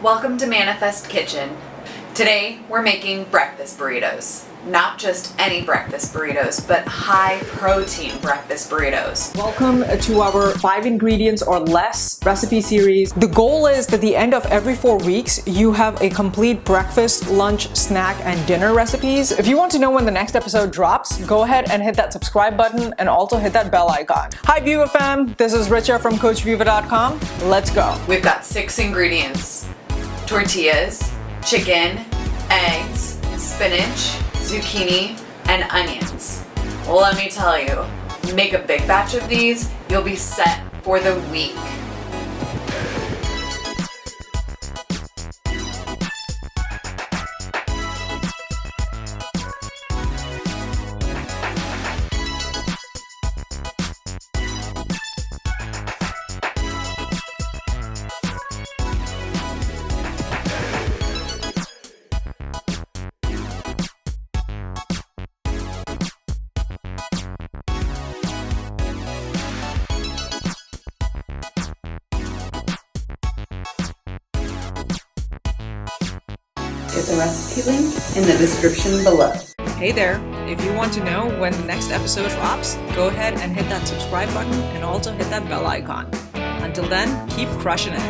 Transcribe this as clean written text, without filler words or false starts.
Welcome to Manifest Kitchen. Today we're making breakfast burritos. Not just any breakfast burritos, but high protein breakfast burritos. Welcome to our 5 ingredients or less recipe series. The goal is that at the end of every 4 weeks, you have a complete breakfast, lunch, snack, and dinner recipes. If you want to know when the next episode drops, go ahead and hit that subscribe button and also hit that bell icon. Hi VivaFam, this is Richa from CoachViva.com. Let's go. We've got 6 ingredients: tortillas, chicken, eggs, spinach, zucchini, and onions. Let me tell you, make a big batch of these, you'll be set for the week. Get the recipe link in the description below. Hey there, if you want to know when the next episode drops, go ahead and hit that subscribe button and also hit that bell icon. Until then, keep crushing it.